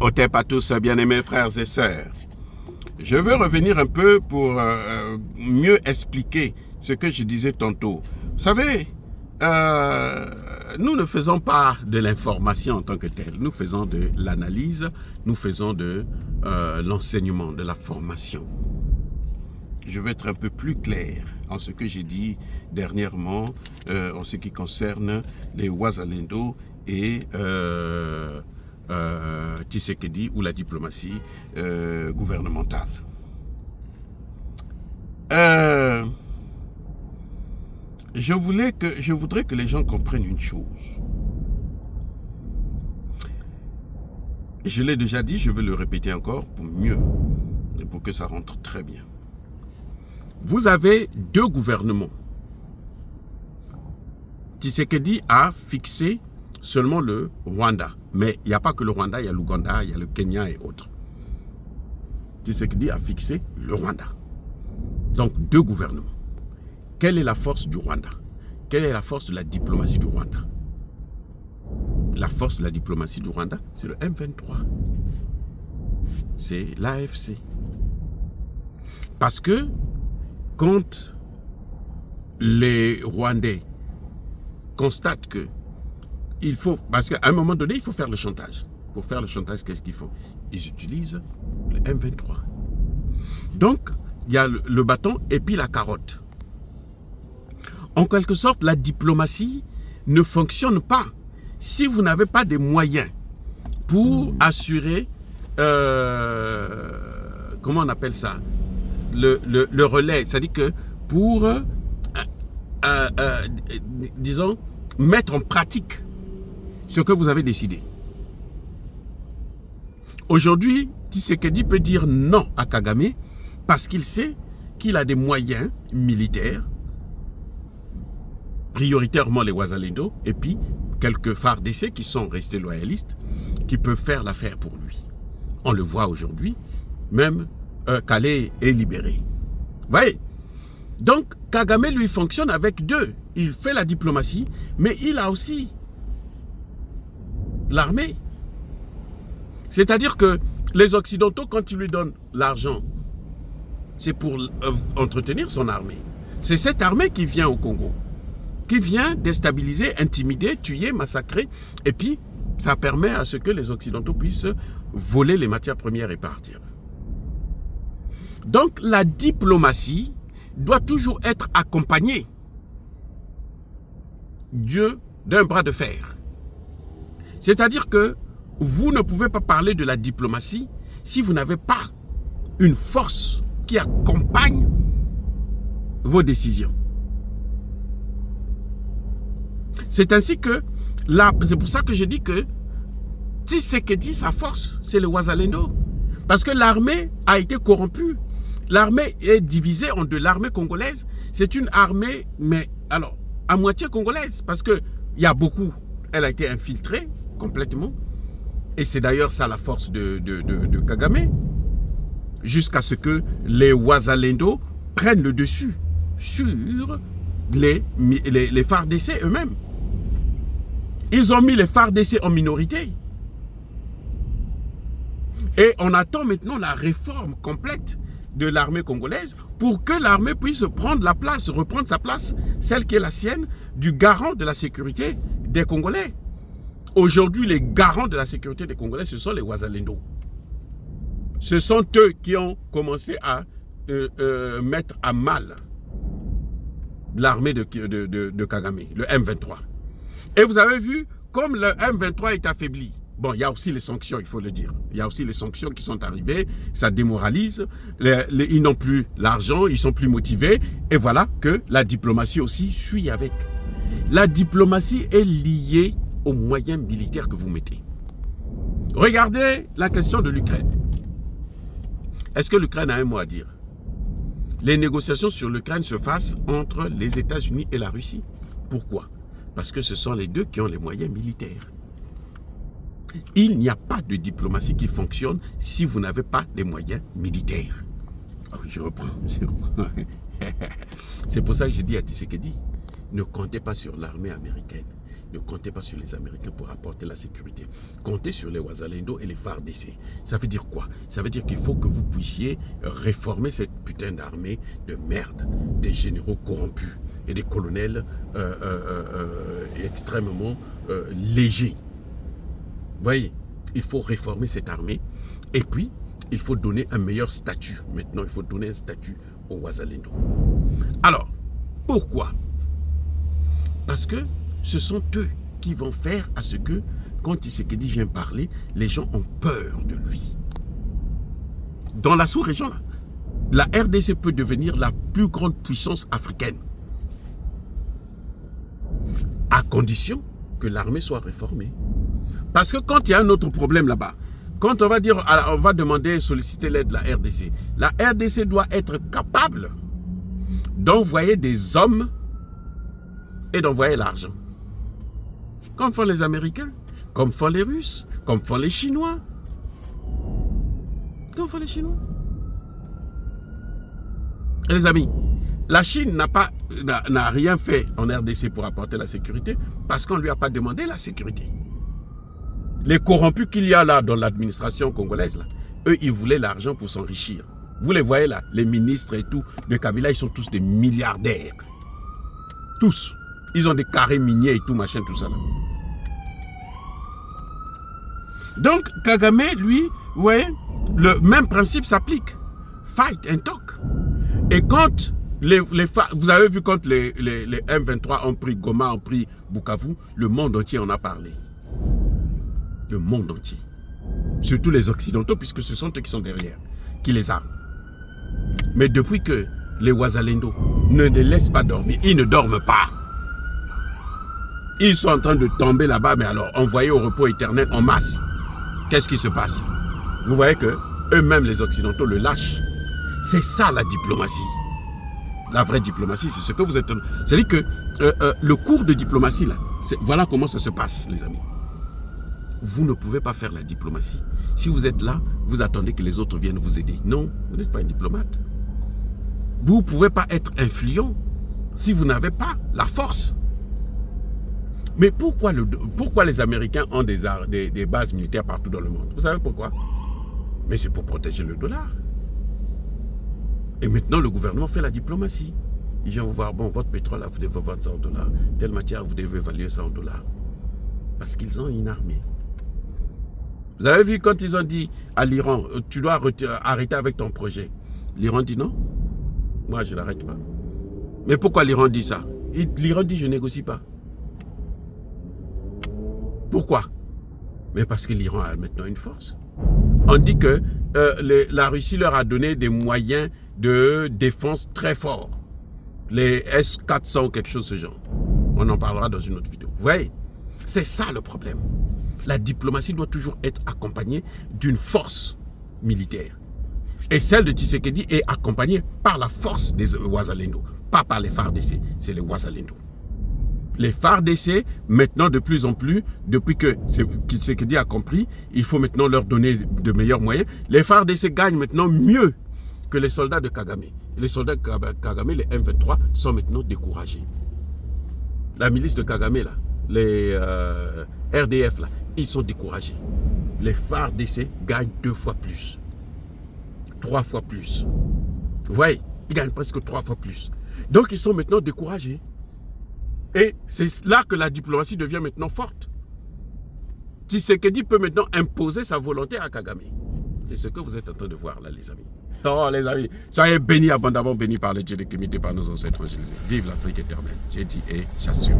Otep à tous, bien-aimés frères et sœurs. Je veux revenir un peu pour mieux expliquer ce que je disais tantôt. Vous savez, nous ne faisons pas de l'information en tant que telle. Nous faisons de l'analyse, nous faisons de l'enseignement, de la formation. Je vais être un peu plus clair en ce que j'ai dit dernièrement en ce qui concerne les Wazalendo et Tshisekedi ou la diplomatie gouvernementale. Je voudrais que les gens comprennent une chose. Je l'ai déjà dit, je vais le répéter encore pour mieux et pour que ça rentre très bien. Vous avez deux gouvernements. Tshisekedi a fixé seulement le Rwanda. Mais il n'y a pas que le Rwanda, il y a l'Ouganda, il y a le Kenya et autres. Tshisekedi a fixé le Rwanda. Donc, deux gouvernements. Quelle est la force du Rwanda? Quelle est la force de la diplomatie du Rwanda? La force de la diplomatie du Rwanda, c'est le M23. C'est l'AFC. Parce que, quand les Rwandais constatent que il faut, parce qu'à un moment donné, il faut faire le chantage. Pour faire le chantage, qu'est-ce qu'ils font? Ils utilisent le M23. Donc, il y a le bâton et puis la carotte. En quelque sorte, la diplomatie ne fonctionne pas si vous n'avez pas des moyens pour assurer, comment on appelle ça, le relais. C'est-à-dire que pour, disons, mettre en pratique ce que vous avez décidé. Aujourd'hui, Tshisekedi peut dire non à Kagame parce qu'il sait qu'il a des moyens militaires, prioritairement les Wazalendo, et puis quelques FARDC qui sont restés loyalistes, qui peuvent faire l'affaire pour lui. On le voit aujourd'hui, même Calais est libéré. Vous voyez? Donc, Kagame, lui, fonctionne avec deux. Il fait la diplomatie, mais il a aussi l'armée. C'est-à-dire que les Occidentaux, quand ils lui donnent l'argent, c'est pour entretenir son armée. C'est cette armée qui vient au Congo, qui vient déstabiliser, intimider, tuer, massacrer, et puis ça permet à ce que les Occidentaux puissent voler les matières premières et partir. Donc la diplomatie doit toujours être accompagnée d'un bras de fer. C'est-à-dire que vous ne pouvez pas parler de la diplomatie si vous n'avez pas une force qui accompagne vos décisions. C'est ainsi que, c'est pour ça que je dis que Tshisekedi, sa force, c'est le Wazalendo. Parce que l'armée a été corrompue. L'armée est divisée en deux. L'armée congolaise, c'est une armée, mais alors, à moitié congolaise, parce qu'il y a beaucoup, elle a été infiltrée complètement. Et c'est d'ailleurs ça la force de Kagame, jusqu'à ce que les Wazalendo prennent le dessus sur les FARDC eux-mêmes. Ils ont mis les FARDC en minorité. Et on attend maintenant la réforme complète de l'armée congolaise pour que l'armée puisse prendre la place, reprendre sa place, celle qui est la sienne, du garant de la sécurité des Congolais. Aujourd'hui, les garants de la sécurité des Congolais, ce sont les Wazalendo. Ce sont eux qui ont commencé à mettre à mal l'armée de Kagame, le M23. Et vous avez vu, comme le M23 est affaibli, bon, il y a aussi les sanctions, il faut le dire. Il y a aussi les sanctions qui sont arrivées, ça démoralise, ils n'ont plus l'argent, ils sont plus motivés, et voilà que la diplomatie aussi suit avec. La diplomatie est liée aux moyens militaires que vous mettez. Regardez la question de l'Ukraine. Est-ce que l'Ukraine a un mot à dire? Les négociations sur l'Ukraine se fassent entre les États-Unis et la Russie. Pourquoi? Parce que ce sont les deux qui ont les moyens militaires. Il n'y a pas de diplomatie qui fonctionne si vous n'avez pas les moyens militaires. Oh, je reprends. C'est pour ça que je dis à Tshisekedi, ne comptez pas sur l'armée américaine. Ne comptez pas sur les Américains pour apporter la sécurité. Comptez sur les Ouazalendo et les FARDC. Ça veut dire quoi? Ça veut dire qu'il faut que vous puissiez réformer cette putain d'armée de merde, des généraux corrompus et des colonels extrêmement légers. Vous voyez, il faut réformer cette armée et puis il faut donner un meilleur statut. Maintenant, il faut donner un statut aux Ouazalendo. Alors, pourquoi? Parce que ce sont eux qui vont faire à ce que, quand Tshisekedi vient parler, les gens ont peur de lui. Dans la sous-région, la RDC peut devenir la plus grande puissance africaine. À condition que l'armée soit réformée. Parce que quand il y a un autre problème là-bas, quand on va dire, on va demander, solliciter l'aide de la RDC doit être capable d'envoyer des hommes et d'envoyer l'argent. Comme font les Américains, comme font les Russes, comme font les Chinois. Comme font les Chinois. Et les amis, la Chine n'a rien fait en RDC pour apporter la sécurité parce qu'on ne lui a pas demandé la sécurité. Les corrompus qu'il y a là dans l'administration congolaise, là, eux, ils voulaient l'argent pour s'enrichir. Vous les voyez là, les ministres et tout de Kabila, ils sont tous des milliardaires. Tous. Ils ont des carrés miniers et tout, machin, tout ça là. Donc, Kagame, lui, vous voyez, le même principe s'applique. Fight and talk. Et quand vous avez vu quand les M23 ont pris Goma, ont pris Bukavu, le monde entier en a parlé. Le monde entier. Surtout les Occidentaux, puisque ce sont eux qui sont derrière, qui les arment. Mais depuis que les Ouazalendo ne les laissent pas dormir, ils ne dorment pas. Ils sont en train de tomber là-bas, mais alors envoyés au repos éternel en masse. Qu'est-ce qui se passe? Vous voyez que eux-mêmes, les Occidentaux, le lâchent. C'est ça la diplomatie. La vraie diplomatie, c'est ce que vous êtes... C'est-à-dire que le cours de diplomatie, là, voilà comment ça se passe, les amis. Vous ne pouvez pas faire la diplomatie. Si vous êtes là, vous attendez que les autres viennent vous aider. Non, vous n'êtes pas un diplomate. Vous ne pouvez pas être influent si vous n'avez pas la force. Mais pourquoi les Américains ont des bases militaires partout dans le monde? Vous savez pourquoi? Mais c'est pour protéger le dollar. Et maintenant, le gouvernement fait la diplomatie. Il vient vous voir, bon, votre pétrole, là, vous devez vendre ça en dollars. Telle matière, vous devez valuer ça en dollars. Parce qu'ils ont une armée. Vous avez vu quand ils ont dit à l'Iran, tu dois arrêter avec ton projet. L'Iran dit non. Moi, je n'arrête pas. Mais pourquoi l'Iran dit ça? L'Iran dit, je ne négocie pas. Pourquoi? Mais parce que l'Iran a maintenant une force. On dit que la Russie leur a donné des moyens de défense très forts. Les S-400 ou quelque chose de ce genre. On en parlera dans une autre vidéo. Vous voyez? C'est ça le problème. La diplomatie doit toujours être accompagnée d'une force militaire. Et celle de Tshisekedi est accompagnée par la force des Ouazalendo, pas par les FARDC, c'est les Ouazalendo. Les FARDC, maintenant de plus en plus, depuis que Tshisekedi a compris, il faut maintenant leur donner de meilleurs moyens. Les FARDC gagnent maintenant mieux que les soldats de Kagame. Les soldats de Kagame, les M23, sont maintenant découragés. La milice de Kagame, là, les RDF, là, ils sont découragés. Les FARDC gagnent 2 fois plus. 3 fois plus. Vous voyez, ils gagnent presque 3 fois plus. Donc, ils sont maintenant découragés. Et c'est là que la diplomatie devient maintenant forte. Tshisekedi peut maintenant imposer sa volonté à Kagame. C'est ce que vous êtes en train de voir là, les amis. Oh, les amis, soyez bénis, abondamment bénis par les dieux de Kémité, par nos ancêtres évangélisés. Vive l'Afrique éternelle. J'ai dit et j'assume.